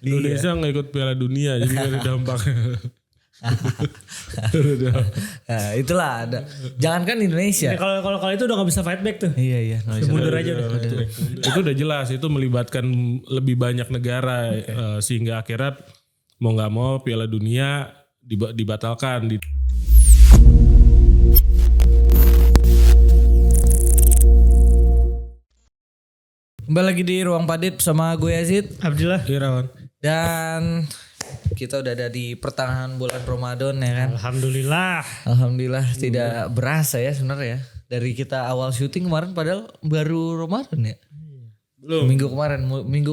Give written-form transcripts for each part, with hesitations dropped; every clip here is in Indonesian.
Indonesia nggak ikut Piala Dunia jadi gak ada dampak. Nah, itulah ada. Jangankan Indonesia. Kalau itu udah nggak bisa fight back tuh. Iya. Mundur aja udah. Itu udah jelas, itu melibatkan lebih banyak negara sehingga akhirnya mau nggak mau Piala Dunia dibatalkan. Kembali lagi di Ruang Padit sama gue Yazid Abdillah. Irawan. dan kita udah ada di pertengahan bulan Ramadan ya kan. Alhamdulillah Tidak berasa ya sebenarnya ya. Dari kita awal syuting kemarin padahal baru Ramadan ya. Belum. Minggu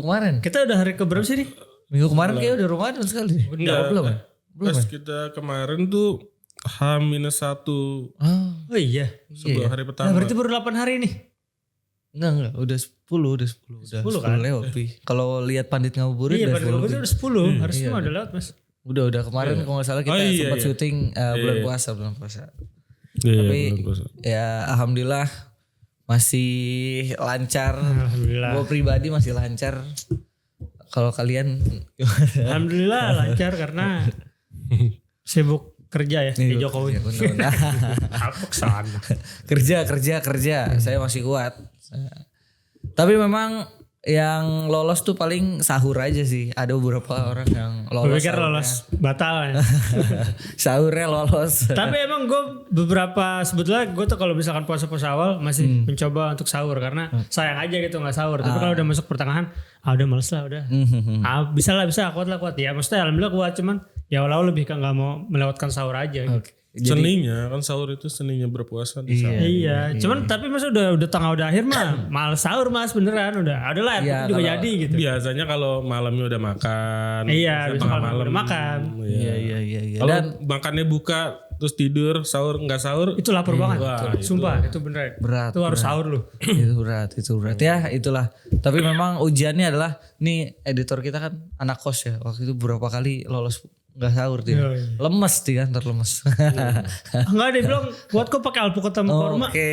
kemarin. Kita udah hari keberapa sih nih? Minggu kemarin kayak udah Ramadan sekali. Enggak. Belum ya? Belum Pas ya? kita kemarin tuh H-1 Oh iya. sebelum hari Nah, pertama. berarti baru 8 hari nih. Enggak, udah 10. Udah 10 kan? lewat. Pi. Kalau lihat Pandit Ngabuburit Iya, udah pada 10 waktu itu lebih. udah 10. Harusnya udah lewat mas. Udah kemarin kalau nggak salah kita Oh, iya, sempat iya. syuting bulan puasa. Iya, Tapi bulan puasa. ya alhamdulillah masih lancar. Alhamdulillah. Gue pribadi masih lancar. Kalau kalian Alhamdulillah lancar karena sibuk kerja ya di Jokowi. Iya, bener. Apa kesana? kerja. Saya masih kuat. Tapi memang yang lolos tuh paling sahur aja sih. Ada beberapa orang yang Gue lolos. pikir lolos batal ya. Sahurnya lolos. Tapi emang gue sebetulnya gue tuh kalau misalkan puasa-puasa awal masih mencoba untuk sahur karena sayang aja gitu nggak sahur. Tapi kalau udah masuk pertengahan, udah males lah udah. Bisa kuat. Ya maksudnya alhamdulillah kuat, cuman ya awal-awal lebih kan nggak mau melewatkan sahur aja. Gitu. Seninya kan sahur itu seninya berpuasa di sahur. Iya. Cuman tapi mas udah tengah udah akhir mah males sahur mas beneran udah. Adalah Iya, juga jadi gitu. Biasanya kalau malamnya udah makan. Iya, biasanya besok tengah malam udah makan. Iya. Kalau Dan makannya buka terus tidur, sahur nggak sahur. Itu lapar banget. Wah, Sumpah itu bener. berat. Itu harus sahur lu. Itu berat ya, itulah. Tapi memang ujiannya adalah nih editor kita kan anak kos ya. Waktu itu beberapa kali lolos nggak sahur dia. Iya. Lemes dia kan, terlemes. Enggak dia bilang buat kok pakai alpukat sama kurma. Oke,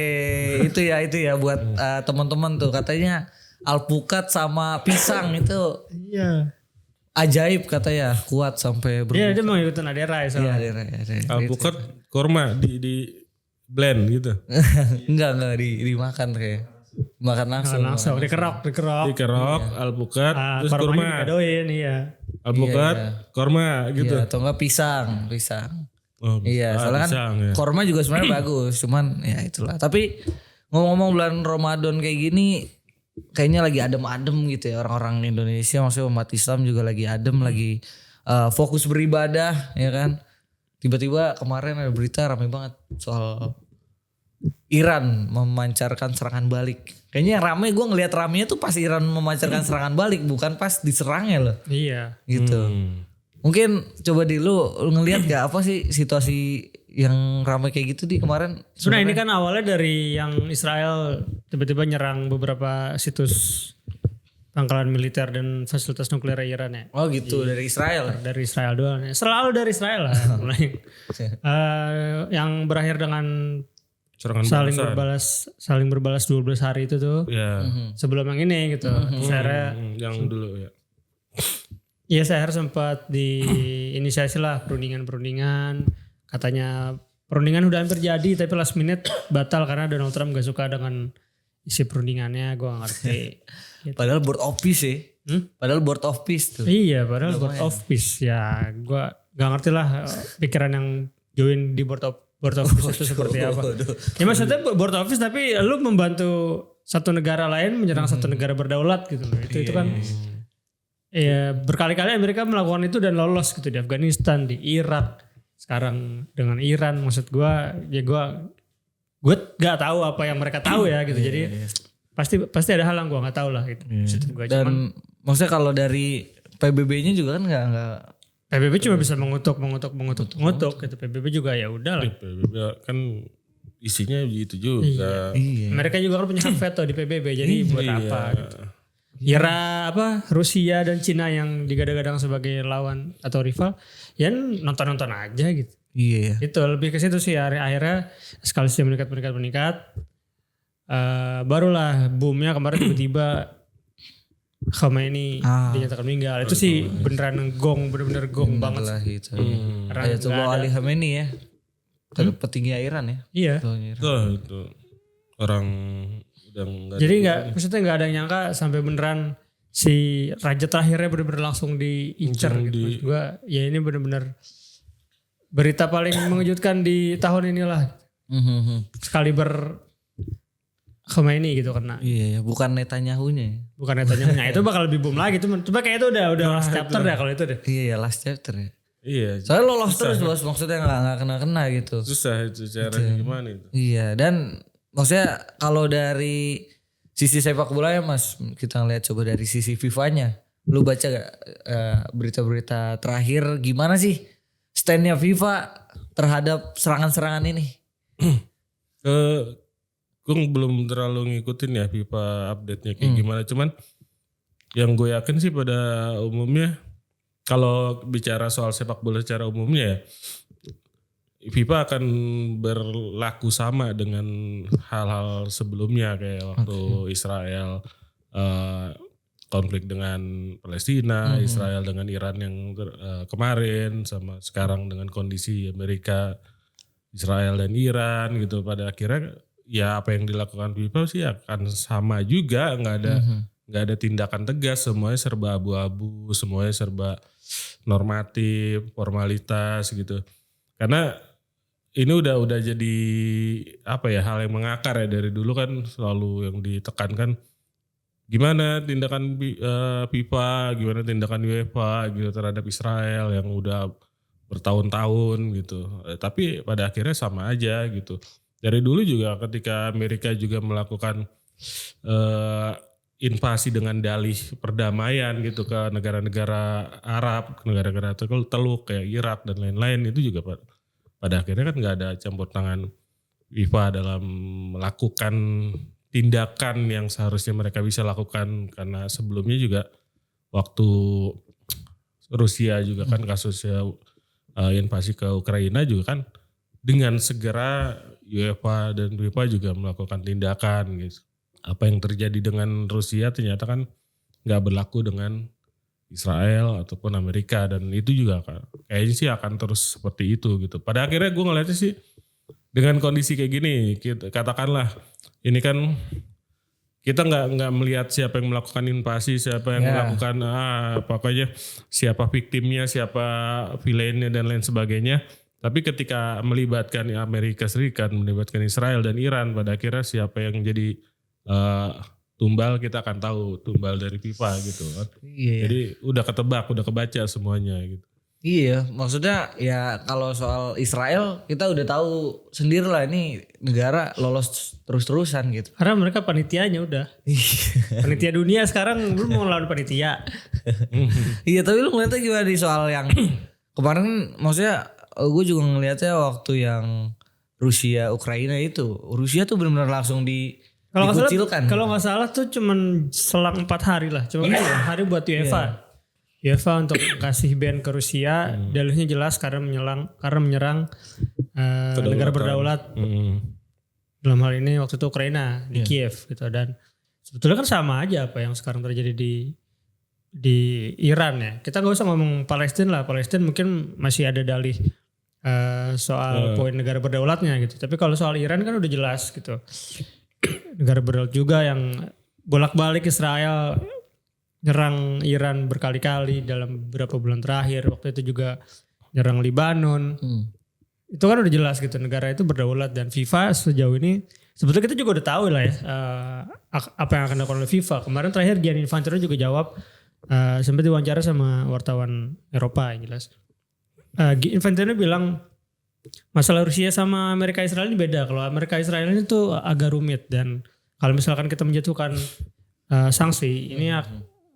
itu ya buat teman-teman tuh katanya alpukat sama pisang itu Iya. ajaib katanya, kuat sampai Iya dia mau ikutan Adera ya soalnya. Alpukat kurma di blend gitu. Enggak dimakan kayak. Makan langsung. Langsung dikerok. Dikerok, alpukat, terus Kurmanya kurma. dikadoin iya. Alpukat, kurma gitu. Iya, atau enggak pisang. Oh, Iya, soalnya kan pisang, ya. korma juga sebenarnya bagus, cuman ya itulah. Tapi ngomong-ngomong bulan Ramadan kayak gini, kayaknya lagi adem-adem gitu ya orang-orang Indonesia, maksudnya umat Islam juga lagi adem, lagi fokus beribadah, ya kan. Tiba-tiba kemarin ada berita ramai banget soal Iran memancarkan serangan balik. Kayaknya yang rame, gue ngelihat ramenya tuh pas Iran memancarkan serangan balik, bukan pas diserangnya loh. Iya. Gitu. Mungkin coba lu ngelihat gak apa sih situasi yang ramai kayak gitu di kemarin? Sebenarnya ini kan awalnya dari yang Israel tiba-tiba nyerang beberapa situs pangkalan militer dan fasilitas nuklir Iran ya. Oh gitu, dari Israel. Dari Israel doang. Selalu dari Israel lah. Mulai yang berakhir dengan Serangan saling berbalas 12 hari itu tuh. Ya. Sebelum yang ini gitu. Saya Yang dulu ya. Iya saya sempat diinisiasi lah perundingan. Katanya perundingan udah hampir jadi tapi last minute batal karena Donald Trump gak suka dengan isi perundingannya. Gue gak ngerti. Gitu. Padahal board of peace ya. Padahal board of peace tuh. Iya padahal board of peace. Ya gue gak ngerti lah pikiran yang join di board of peace itu seperti apa. Ya maksudnya board of peace tapi lu membantu satu negara lain menyerang satu negara berdaulat gitu. Itu kan. Ya berkali-kali Amerika melakukan itu dan lolos gitu di Afghanistan, di Irak, sekarang dengan Iran. Maksud gue gak tahu apa yang mereka tahu ya gitu. Jadi pasti ada hal yang gue nggak tahu lah gitu. Dan maksudnya kalau dari PBB-nya juga kan nggak. PBB cuma bisa mengutuk gitu. PBB juga ya udah lah. PBB kan isinya gitu juga. Iya. Mereka juga kan punya hak veto di PBB. Jadi buat apa gitu. Rusia dan Cina yang digadang-gadang sebagai lawan atau rival ya nonton-nonton aja gitu. Iya. Itu lebih ke situ sih akhirnya eskalasi meningkat. Barulah boomnya kemarin tiba-tiba Khomeini dinyatakan meninggal. Itu sih beneran gong, bener-bener gong banget. Lah gitu. Karena Ayatullah Ali Khamenei ya. Petinggi Iran ya. Iya. Itu orang udah nggak. Jadi maksudnya nggak ada yang nyangka sampai beneran si raja terakhirnya bener-bener langsung diincar gitu. Maksud gue ya ini bener-bener berita paling mengejutkan di tahun inilah. Sekaliber Khomeini gitu kena. Iya ya, bukan Netanyahu-nya ya. Bukan Netanyahu-nya. Itu bakal lebih boom lagi tuh. Coba kayak itu udah last chapter dah kalau itu deh. Iya ya, last chapter ya. Iya. Soalnya lolos terus bos, maksudnya nggak kena gitu. Susah itu caranya gimana itu. Iya, dan maksudnya kalau dari sisi sepak bola ya Mas, kita ngeliat coba dari sisi FIFA-nya. Lu baca gak berita-berita terakhir gimana sih stand-nya FIFA terhadap serangan-serangan ini? Gue belum terlalu ngikutin ya FIFA update-nya kayak gimana. Cuman yang gue yakin sih pada umumnya kalau bicara soal sepak bola secara umumnya ya, FIFA akan berlaku sama dengan hal-hal sebelumnya kayak waktu Israel konflik dengan Palestina, Israel dengan Iran yang kemarin, sama sekarang dengan kondisi Amerika, Israel dan Iran gitu. Pada akhirnya ya apa yang dilakukan FIFA sih akan sama juga, nggak ada tindakan tegas, semuanya serba abu-abu, semuanya serba normatif, formalitas gitu. Karena ini udah jadi apa ya, hal yang mengakar ya, dari dulu kan selalu yang ditekankan gimana tindakan FIFA, gimana tindakan UEFA gitu terhadap Israel yang udah bertahun-tahun gitu. Tapi pada akhirnya sama aja gitu. Dari dulu juga ketika Amerika juga melakukan invasi dengan dalih perdamaian gitu ke negara-negara Arab, ke negara-negara Teluk kayak Irak dan lain-lain, itu juga pada akhirnya kan nggak ada campur tangan FIFA dalam melakukan tindakan yang seharusnya mereka bisa lakukan, karena sebelumnya juga waktu Rusia juga kan kasusnya invasi ke Ukraina juga kan dengan segera UEFA dan FIFA juga melakukan tindakan gitu. Apa yang terjadi dengan Rusia ternyata kan nggak berlaku dengan Israel ataupun Amerika, dan itu juga kayaknya sih akan terus seperti itu gitu. Pada akhirnya gue ngeliatnya sih dengan kondisi kayak gini, katakanlah ini kan kita nggak melihat siapa yang melakukan invasi, siapa yang melakukan pokoknya siapa viktimnya, siapa villainnya dan lain sebagainya. Tapi ketika melibatkan Amerika Serikat, melibatkan Israel dan Iran, pada akhirnya siapa yang jadi tumbal, kita akan tahu tumbal dari FIFA gitu kan. Iya. Jadi udah ketebak, udah kebaca semuanya gitu. Iya, maksudnya ya kalau soal Israel kita udah tahu sendiri lah, ini negara lolos terus-terusan gitu. Karena mereka panitianya udah. Panitia dunia sekarang belum mau lawan panitia. Iya, tapi lu ngeliatnya gimana di soal yang kemarin, maksudnya gue juga ngeliatnya waktu yang Rusia Ukraina itu, Rusia tuh benar-benar langsung dikucilkan. Kalau nggak salah tuh cuman selang 4 hari lah, cuma 4 hari buat UEFA. UEFA untuk kasih ban ke Rusia, dalihnya jelas karena menyerang negara berdaulat. Dalam hal ini waktu itu Ukraina di Kiev gitu, dan sebetulnya kan sama aja apa yang sekarang terjadi di Iran ya. Kita nggak usah ngomong Palestina lah, Palestina mungkin masih ada dalih soal poin negara berdaulatnya gitu. Tapi kalau soal Iran kan udah jelas gitu. Negara berdaulat juga yang bolak-balik Israel nyerang Iran berkali-kali dalam beberapa bulan terakhir. Waktu itu juga nyerang Libanon. Itu kan udah jelas gitu, negara itu berdaulat, dan FIFA sejauh ini sebetulnya kita juga udah tahu lah ya apa yang akan dilakukan oleh FIFA. Kemarin terakhir Gianni Infantino juga jawab, sempat diwawancara sama wartawan Eropa yang jelas. Infantino bilang masalah Rusia sama Amerika Israel ini beda. Kalau Amerika Israel ini tuh agak rumit, dan kalau misalkan kita menjatuhkan sanksi ini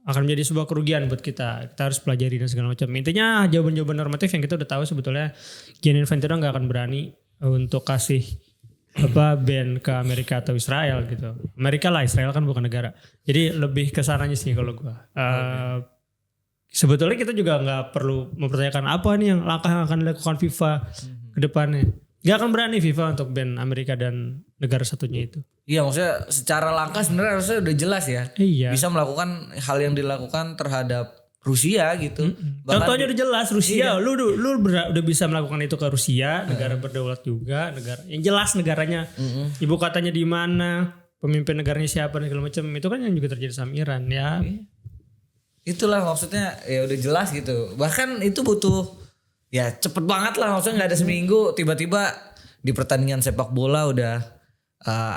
akan menjadi sebuah kerugian buat kita. Kita harus pelajari dan segala macam. Intinya jawaban-jawaban normatif yang kita udah tahu sebetulnya Gianni Infantino nggak akan berani untuk kasih ban ke Amerika atau Israel gitu. Amerika lah, Israel kan bukan negara. Jadi lebih ke sananya sih kalau gua. Sebetulnya kita juga nggak perlu mempertanyakan apa nih yang langkah yang akan dilakukan FIFA ke depannya. Gak akan berani FIFA untuk ban Amerika dan negara satunya itu. Iya maksudnya secara langkah sebenarnya harusnya udah jelas ya. Iya. Bisa melakukan hal yang dilakukan terhadap Rusia gitu. Bahkan Contohnya udah jelas Rusia, lu udah bisa melakukan itu ke Rusia, negara berdaulat juga, negara yang jelas negaranya, ibu kotanya di mana, pemimpin negaranya siapa dan segala macam, itu kan yang juga terjadi sama Iran ya. itulah maksudnya ya udah jelas gitu. Bahkan itu butuh ya cepet banget lah, maksudnya nggak ada seminggu tiba-tiba di pertandingan sepak bola udah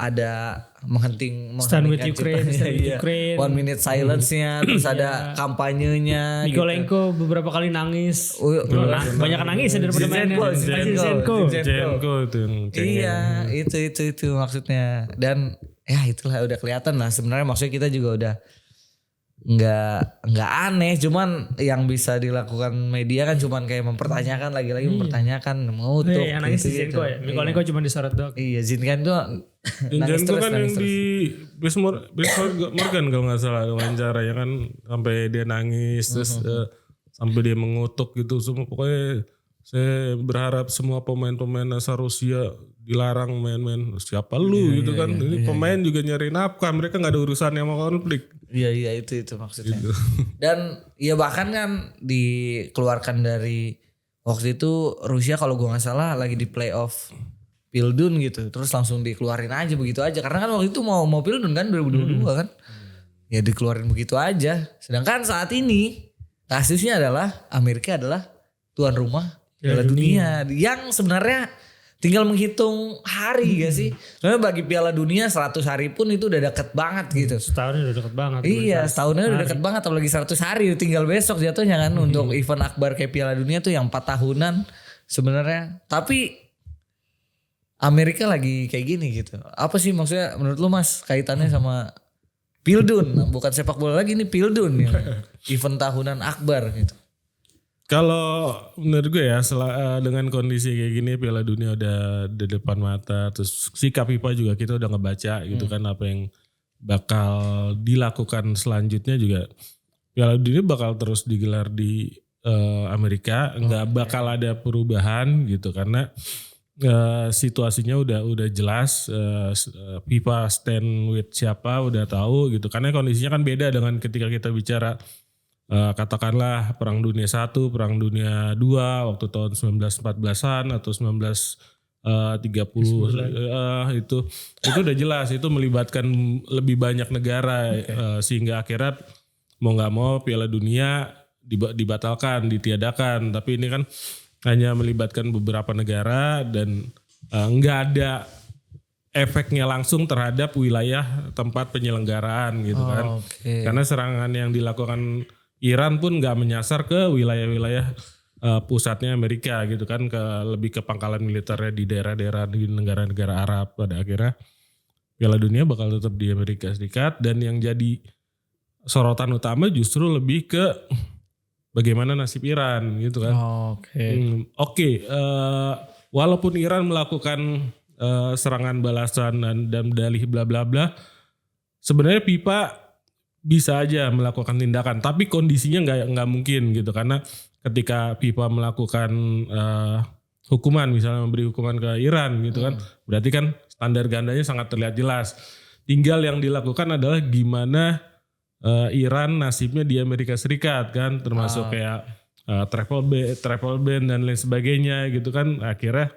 ada Stand with menghentikan Ukraine, ciptanya, stand with iya. Ukraine. 1 minute silence-nya, terus ada kampanyenya. Mikolenko beberapa kali nangis. Oh, Banyak nangis ya daripada mainnya. Zinchenko. Jenko itu yang cengeng. Iya, itu maksudnya. Dan ya itulah udah kelihatan lah sebenarnya, maksudnya kita juga udah nggak aneh, cuman yang bisa dilakukan media kan cuman kayak mempertanyakan lagi-lagi mempertanyakan mengutuk Yang nangis Zinchenko ya. Mikolenko cuma disorot doang. Iya, Zinchenko nangis Jenko terus kan yang nangis terus. di Piers Morgan kalau nggak salah wawancara ya kan, sampai dia nangis terus sampai dia mengutuk gitu semua. Pokoknya saya berharap semua pemain-pemain asal Rusia dilarang main-main. Siapa lu gitu kan? Ini pemain juga nyari nafkah, mereka nggak ada urusannya sama konflik. Iya itu maksudnya. Gitu. Dan ya bahkan kan dikeluarkan dari waktu itu Rusia kalau gua nggak salah lagi di playoff Pildun gitu, terus langsung dikeluarin aja begitu aja karena kan waktu itu mau Pildun kan 2022 kan. Ya dikeluarin begitu aja. Sedangkan saat ini kasusnya adalah Amerika adalah tuan rumah Piala Dunia yang sebenarnya tinggal menghitung hari gak sih? Soalnya bagi Piala Dunia 100 hari pun itu udah deket banget gitu. Setahunnya udah deket banget. Iya, setahunnya udah deket banget, apalagi 100 hari tinggal besok jatuhnya kan untuk event akbar kayak Piala Dunia tuh yang 4 tahunan sebenarnya. Tapi Amerika lagi kayak gini gitu. Apa sih maksudnya menurut lu Mas kaitannya sama Pildun? Bukan sepak bola lagi, ini Pildun yang event tahunan akbar gitu. Kalau menurut gue ya dengan kondisi kayak gini Piala Dunia udah di depan mata, terus sikap FIFA juga kita udah ngebaca gitu kan apa yang bakal dilakukan selanjutnya juga. Piala Dunia bakal terus digelar di Amerika, nggak bakal ada perubahan gitu karena situasinya udah jelas, FIFA stand with siapa udah tahu gitu, karena kondisinya kan beda dengan ketika kita bicara katakanlah Perang Dunia 1, Perang Dunia 2 waktu tahun 1914-an atau 1930 itu udah jelas itu melibatkan lebih banyak negara sehingga akhirnya mau nggak mau Piala Dunia dibatalkan, ditiadakan. Tapi ini kan hanya melibatkan beberapa negara dan nggak ada efeknya langsung terhadap wilayah tempat penyelenggaraan gitu kan. Karena serangan yang dilakukan Iran pun nggak menyasar ke wilayah-wilayah pusatnya Amerika gitu kan, lebih ke pangkalan militernya di daerah-daerah di negara-negara Arab. Pada akhirnya Piala Dunia bakal tetap di Amerika Serikat dan yang jadi sorotan utama justru lebih ke bagaimana nasib Iran gitu kan. Walaupun Iran melakukan serangan balasan dan dalih bla bla bla, sebenarnya FIFA bisa aja melakukan tindakan, tapi kondisinya nggak mungkin gitu karena ketika FIFA melakukan hukuman, misalnya memberi hukuman ke Iran gitu kan, berarti kan standar gandanya sangat terlihat jelas. Tinggal yang dilakukan adalah gimana Iran nasibnya di Amerika Serikat kan, termasuk kayak travel ban dan lain sebagainya gitu kan. Akhirnya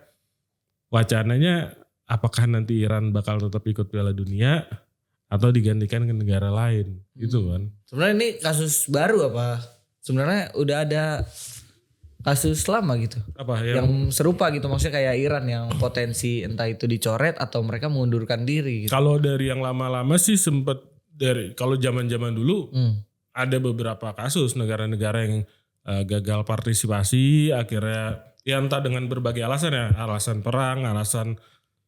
wacananya apakah nanti Iran bakal tetap ikut Piala Dunia atau digantikan ke negara lain gitu kan. Sebenarnya ini kasus baru apa? Sebenarnya udah ada kasus lama gitu. Apa yang serupa gitu, maksudnya kayak Iran yang potensi entah itu dicoret atau mereka mengundurkan diri gitu. Kalau dari yang lama-lama sih sempat kalau zaman-zaman dulu ada beberapa kasus negara-negara yang gagal partisipasi akhirnya ya entah dengan berbagai alasan ya, alasan perang, alasan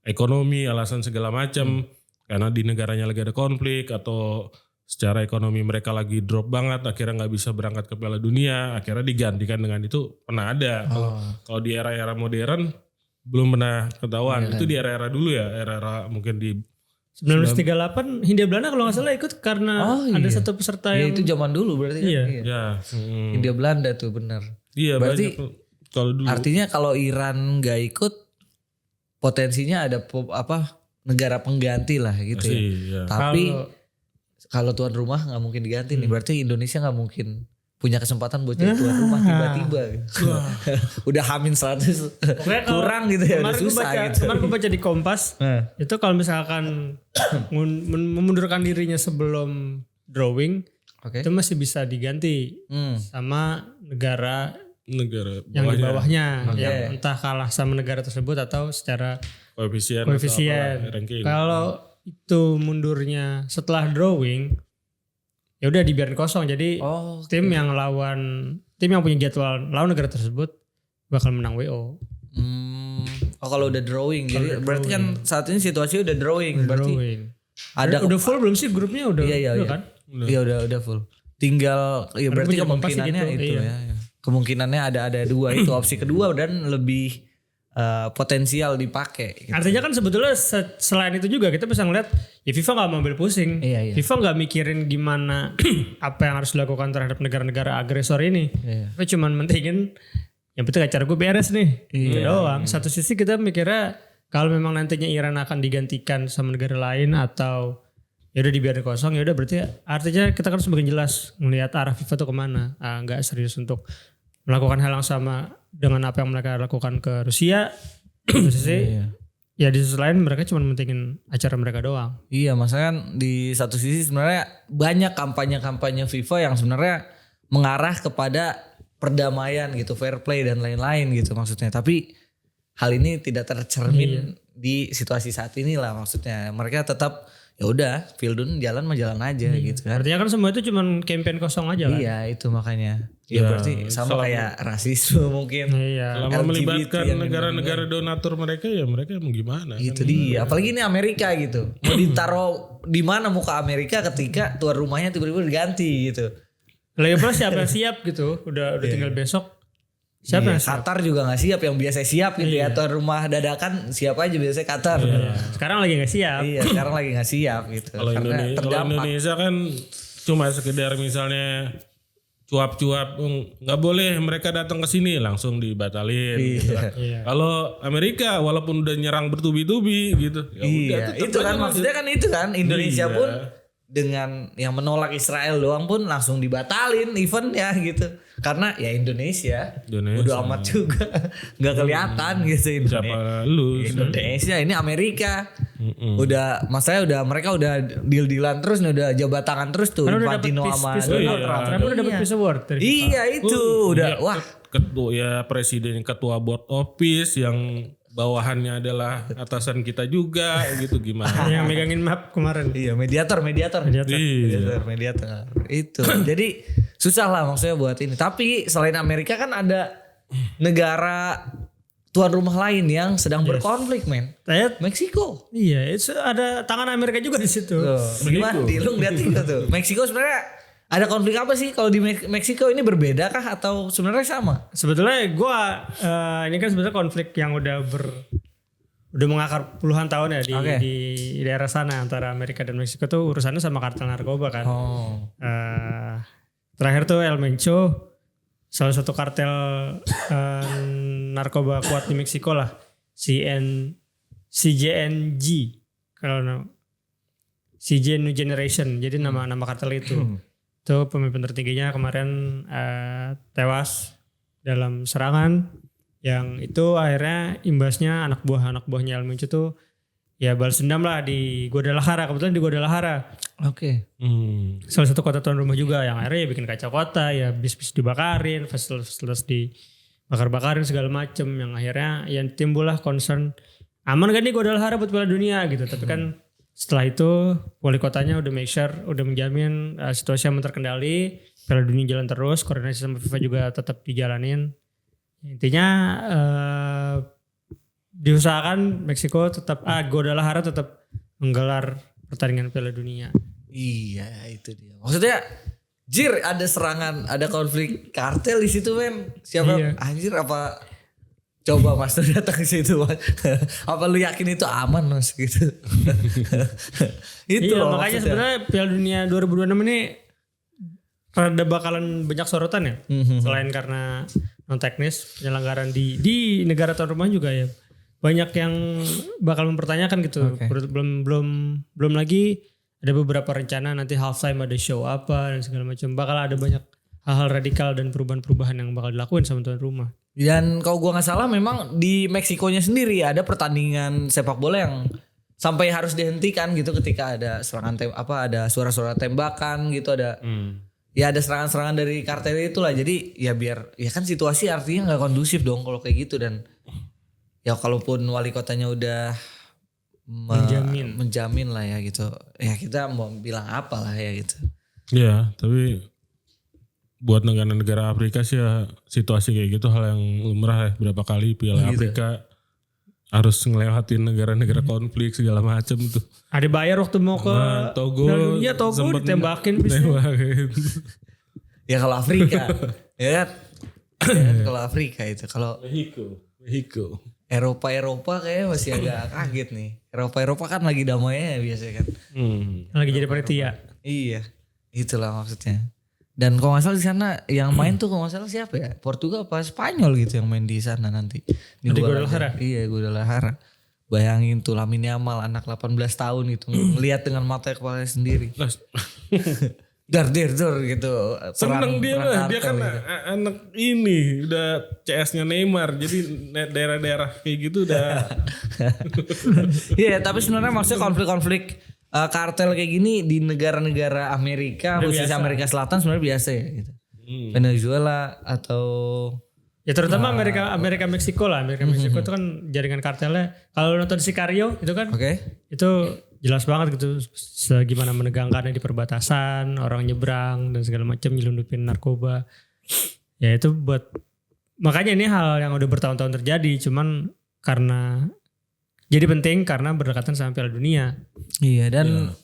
ekonomi, alasan segala macam. Karena di negaranya lagi ada konflik atau secara ekonomi mereka lagi drop banget, akhirnya nggak bisa berangkat ke Piala Dunia, akhirnya digantikan dengan itu pernah ada. Kalau di era-era modern belum pernah ketahuan. Itu di era-era dulu ya, era-era mungkin di 1938 Hindia Belanda kalau nggak salah ikut karena ada satu peserta yang itu zaman dulu berarti kan. ya. Hindia Belanda tuh benar. Iya berarti banyak kalau dulu. Artinya kalau Iran nggak ikut potensinya ada negara pengganti lah gitu ya. Iya. Tapi kalau tuan rumah nggak mungkin diganti nih, berarti Indonesia nggak mungkin punya kesempatan buat jadi tuan rumah tiba-tiba. Gitu. Udah hamin 100 kurang gitu ya, udah susah gitu. Kemarin gue baca di Kompas, itu kalau misalkan memundurkan dirinya sebelum drawing, itu masih bisa diganti sama negara yang di bawahnya, yang entah kalah sama negara tersebut atau secara koefisien. Kalau itu mundurnya setelah drawing, ya udah dibiarin kosong. Jadi tim yang punya jadwal lawan negara tersebut bakal menang WO. Kalau udah drawing, jadi berarti kan saat ini situasi udah drawing. Berarti ada udah full belum sih grupnya udah? Iya. Kan? Iya udah full. Tinggal ya berarti kemungkinannya gitu, itu ya. Kemungkinannya ada dua itu opsi kedua dan lebih potensial dipakai. Gitu. Artinya kan sebetulnya selain itu juga kita bisa ngeliat ya FIFA nggak mau ambil pusing. Iya. FIFA nggak mikirin gimana apa yang harus dilakukan terhadap negara-negara agresor ini. Tapi cuman mentingin yang penting acara gue beres nih. Itu doang. Satu sisi kita mikirnya kalau memang nantinya Iran akan digantikan sama negara lain atau ya udah dibiarin kosong, ya udah berarti artinya kita kan semakin jelas ngelihat arah FIFA tuh kemana. Nggak serius untuk melakukan hal yang sama dengan apa yang mereka lakukan ke Rusia. Ya di sisi lain mereka cuma mentingin acara mereka doang. Iya, maksudnya kan di satu sisi sebenarnya banyak kampanye-kampanye FIFA yang sebenarnya mengarah kepada perdamaian gitu, fair play dan lain-lain gitu maksudnya. Tapi hal ini tidak tercermin di situasi saat ini lah maksudnya. Mereka tetap ya udah Fieldun jalan aja gitu kan. Artinya kan semua itu cuma campaign kosong aja kan. Iya, itu makanya. Ya berarti sama kayak rasisme mungkin. Iya. Selama melibatkan negara-negara donatur mereka ya mereka mau gimana. Itu dia. Apalagi ini Amerika gitu. Mau ditaruh di mana muka Amerika ketika tuan rumahnya tiba-tiba diganti gitu. Lagi pula siapa yang siap gitu. Udah tinggal besok. Siapa yang siap? Qatar juga gak siap, yang biasa siap gitu ya. Tuan rumah dadakan siap aja biasanya Qatar. Sekarang lagi gak siap. Iya, sekarang lagi gak siap gitu. Kalau Indonesia kan cuma sekedar misalnya cuap-cuap, nggak boleh mereka datang ke sini langsung dibatalin. Gitu kan. Kalau Amerika walaupun udah nyerang bertubi-tubi gitu, ya udah, itu kan maksudnya kan itu kan Indonesia pun dengan yang menolak Israel doang pun langsung dibatalin eventnya gitu. Karena ya Indonesia. Udah amat juga nggak kelihatan gitu Siapa lu? Indonesia ini Amerika. Udah mereka udah deal-dealan terus nih, udah jabat tangan terus tuh Infantino sama Donald Trump. Karena udah dapat Peace Award dari Iya itu udah wah. Ketua board office yang bawahannya adalah atasan kita juga gitu gimana. Yang megangin map kemarin. Iya, mediator. Itu. Jadi susah lah maksudnya buat ini. Tapi selain Amerika kan ada negara tuan rumah lain yang sedang berkonflik, men. Meksiko. Iya, itu ada tangan Amerika juga di situ. Gimana? Lu ngeliat itu tuh. Meksiko sebenarnya ada konflik apa sih kalau di Meksiko ini berbeda kah atau sebenarnya sama? Sebetulnya ini kan sebetulnya konflik yang udah mengakar puluhan tahun ya di daerah sana antara Amerika dan Meksiko tuh urusannya sama kartel narkoba kan. Terakhir tuh El Mencho, salah satu kartel narkoba kuat di Meksiko lah, CJNG kalau CJ New Generation, jadi nama kartel itu. Itu pemimpin tertingginya kemarin tewas dalam serangan yang itu akhirnya imbasnya anak buahnya El Mencho tuh ya balas dendam lah di Guadalajara, kebetulan di Guadalajara. Oke. Salah satu kota tuan rumah juga yang akhirnya ya bikin kacau kota, ya bis-bis dibakarin, fasilitas dibakar-bakarin segala macem, yang akhirnya yang timbullah concern aman kan nih Guadalajara buat Piala Dunia gitu. Tapi kan setelah itu wali kotanya udah make sure, udah menjamin situasi aman terkendali, Piala Dunia jalan terus, koordinasi sama FIFA juga tetap dijalanin. Intinya diusahakan Meksiko tetap Guadalajara tetap menggelar pertandingan Piala Dunia. Iya, itu dia. Maksudnya ada serangan, ada konflik kartel di situ, men. Siapa anjir apa coba Mas tuh datang ke situ, Mas. Apa lu yakin itu aman, Mas gitu. Itu iya, makanya sebenarnya Piala Dunia 2026 ini rada bakalan banyak sorotan ya. Selain karena non teknis penyelenggaraan di negara tuan rumah juga ya banyak yang bakal mempertanyakan gitu. Oke. Belum lagi ada beberapa rencana nanti halftime ada show apa dan segala macam. Bakal ada banyak hal-hal radikal dan perubahan-perubahan yang bakal dilakuin sama tuan rumah. Dan kalau gua nggak salah memang di Meksikonya sendiri ada pertandingan sepak bola yang sampai harus dihentikan gitu ketika ada serangan ada suara-suara tembakan gitu, ada ya ada serangan-serangan dari kartel itulah. Jadi ya biar ya kan situasi artinya nggak kondusif dong kalau kayak gitu. Dan ya kalaupun wali kotanya udah menjamin lah ya gitu. Ya kita mau bilang apa lah ya gitu. Ya, tapi buat negara-negara Afrika sih ya situasi kayak gitu hal yang lumrah ya. Berapa kali Piala Afrika harus ngelewatin negara-negara konflik segala macam tuh. Ada bayar waktu mau ke Togo, Iya Togo sempet ditembakin. Ya kalau Afrika ya kan. Ya kan kalau Afrika itu, kalau Mexico. Eropa kayaknya masih agak kaget nih. Eropa kan lagi damainya biasanya kan. Lagi jadi panitia. Iya, itulah maksudnya. Dan kalau nggak salah di sana yang main tuh kalau nggak salah siapa ya? Portugal apa Spanyol gitu yang main di sana nanti. Di Guadalajara. Iya, Guadalajara. Bayangin tuh Lamine Yamal anak 18 tahun gitu ngelihat dengan mata kepalanya sendiri. Dar gitu. Seneng dia lah, dia kan gitu. anak ini udah CS-nya Neymar, jadi daerah-daerah kayak gitu udah. Iya, tapi sebenarnya maksudnya konflik-konflik kartel kayak gini di negara-negara Amerika, khususnya Amerika Selatan sebenarnya biasa ya gitu. Venezuela atau Ya terutama Amerika Meksiko lah. Amerika Meksiko itu kan jaringan kartelnya. Kalau nonton Sicario itu kan itu jelas banget gitu segimana menegangkannya di perbatasan, orang nyebrang dan segala macam nyelundupin narkoba. Ya itu buat makanya ini hal yang udah bertahun-tahun terjadi, cuman karena jadi penting karena berdekatan sama Piala Dunia. Iya dan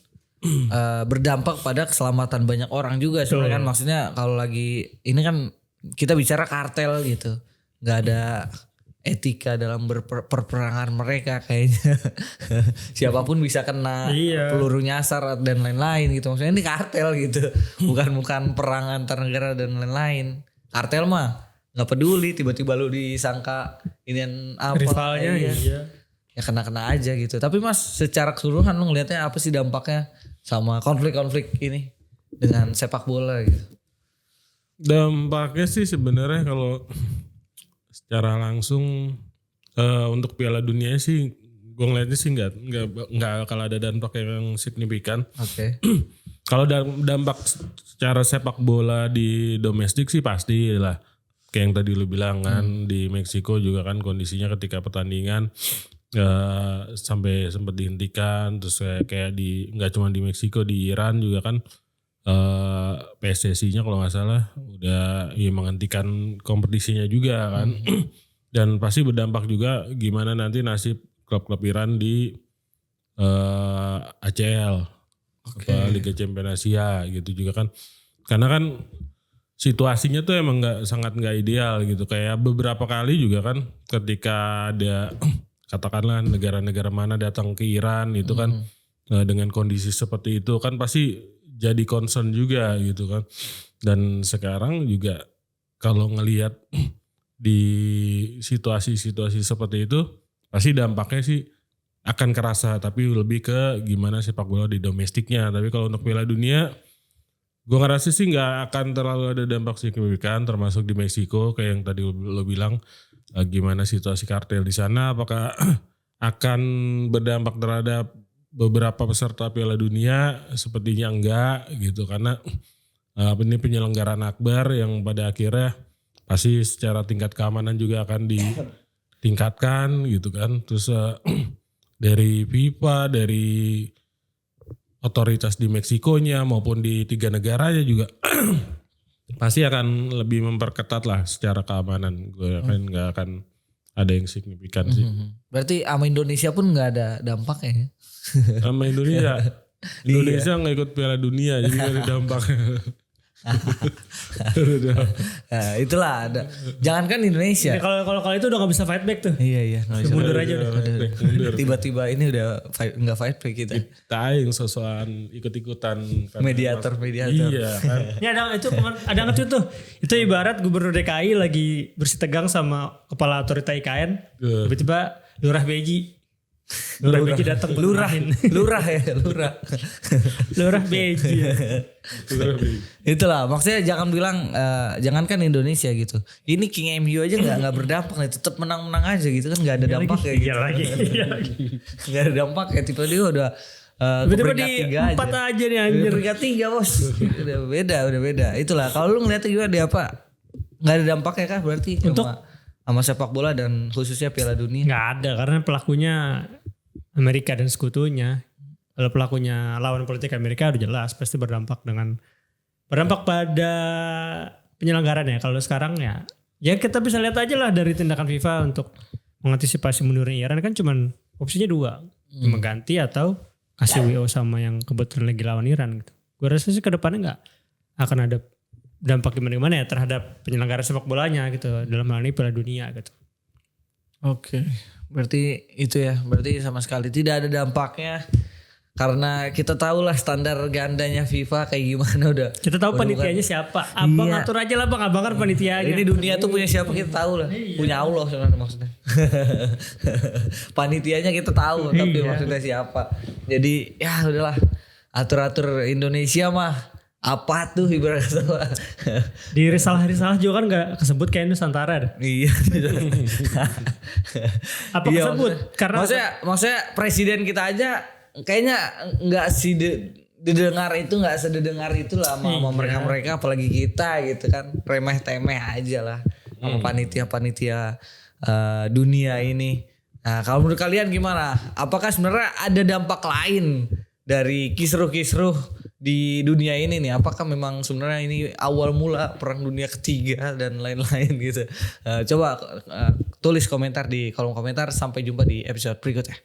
berdampak pada keselamatan banyak orang juga sebenarnya kan. Maksudnya kalau lagi ini kan kita bicara kartel gitu, nggak ada etika dalam berperangan mereka kayaknya. Siapapun bisa kena peluru nyasar dan lain-lain gitu. Maksudnya ini kartel gitu, bukan perang antar negara dan lain-lain. Kartel mah nggak peduli, tiba-tiba lu disangka inian apa rivalnya. Ya kena-kena aja gitu. Tapi Mas secara keseluruhan lu ngelihatnya apa sih dampaknya sama konflik-konflik ini dengan sepak bola gitu? Dampaknya sih sebenarnya kalau secara langsung untuk Piala Dunia sih gue ngeliatnya sih nggak kalau ada dampak yang signifikan. Oke. Kalau dampak secara sepak bola di domestik sih pasti lah. Kayak yang tadi lu bilang kan di Meksiko juga kan kondisinya ketika pertandingan sampai sempat dihentikan, terus kayak di nggak cuma di Meksiko, di Iran juga kan PSSI-nya kalau nggak salah udah menghentikan kompetisinya juga kan. Dan pasti berdampak juga gimana nanti nasib klub-klub Iran di ACL, Liga Champions Asia gitu juga kan. Karena kan situasinya tuh emang sangat nggak ideal gitu. Kayak beberapa kali juga kan ketika ada katakanlah negara-negara mana datang ke Iran itu kan dengan kondisi seperti itu kan pasti jadi concern juga gitu kan. Dan sekarang juga kalau ngelihat di situasi-situasi seperti itu pasti dampaknya sih akan kerasa, tapi lebih ke gimana sepak bola di domestiknya. Tapi kalau untuk Piala Dunia gue ngerasa sih nggak akan terlalu ada dampak signifikan, termasuk di Meksiko kayak yang tadi lo bilang. Gimana situasi kartel di sana, apakah akan berdampak terhadap beberapa peserta Piala Dunia? Sepertinya enggak gitu, karena ini penyelenggaraan akbar yang pada akhirnya pasti secara tingkat keamanan juga akan ditingkatkan gitu kan. Terus dari FIFA, dari otoritas di Meksikonya maupun di 3 negaranya juga pasti akan lebih memperketat lah secara keamanan. Gue kan nggak akan ada yang signifikan sih. Berarti sama Indonesia pun nggak ada dampaknya. Sama Indonesia nggak ikut Piala Dunia jadi nggak ada dampaknya. Nah, itulah ada. Jangankan Indonesia. Kalau itu udah nggak bisa fight back tuh. Iya. Mundur aja udah. Tiba-tiba ini udah nggak fight back kita. Kita yang sosokan ikut-ikutan. Mediator. Iya kan. Ya ada ngecut tuh. Itu ibarat gubernur DKI lagi bersih tegang sama kepala otorita IKN. Tiba-tiba Lurah Beji. Lurah Beji datang. Lurah ya, lurah. Lurah Beji. Itulah maksudnya jangan bilang jangankan Indonesia gitu. Ini King MU aja nggak berdampak nih, tetap menang-menang aja gitu kan, nggak ada dampak kayak gitu. Nggak ada dampak kayak tipe dia udah Tiba-tiba peringkat di 3 4 aja nih anjir. Peringkat 3 bos. Udah beda. Itulah kalau lu ngeliatnya juga dia apa nggak ada dampaknya kan berarti Untuk sama sepak bola dan khususnya Piala Dunia. Nggak ada karena pelakunya Amerika dan sekutunya. Kalau pelakunya lawan politik Amerika udah jelas pasti berdampak pada penyelenggaran ya. Kalau sekarang ya kita bisa lihat aja lah dari tindakan FIFA untuk mengantisipasi mundurnya Iran kan cuman opsinya 2. Cuma ganti atau kasih WO sama yang kebetulan lagi lawan Iran gitu. Gue rasa sih ke depannya nggak akan ada dampak gimana ya terhadap penyelenggaraan sepak bolanya gitu dalam hal ini Piala Dunia gitu. Oke. Berarti itu ya, berarti sama sekali tidak ada dampaknya karena kita tahu lah standar gandanya FIFA kayak gimana udah. Kita tahu panitianya siapa. Abang atur aja lah bang, abang kan panitianya. Ini dunia tuh punya siapa kita tahu lah. Punya Allah sebenarnya maksudnya. Panitianya kita tahu tapi maksudnya siapa. Jadi ya udahlah atur-atur Indonesia mah. Apa tuh ibarat kata. Di risalah-risalah juga kan gak kesebut kayak Nusantara deh. Iya. Apa kesebut? Karena maksudnya presiden kita aja kayaknya nggak didengar itu nggak sedengar itulah sama mereka apalagi kita gitu kan, remeh temeh aja lah sama panitia dunia ini. Nah kalau menurut kalian gimana? Apakah sebenarnya ada dampak lain dari kisruh-kisruh di dunia ini nih? Apakah memang sebenarnya ini awal mula perang dunia ketiga dan lain-lain gitu? Coba tulis komentar di kolom komentar. Sampai jumpa di episode berikutnya.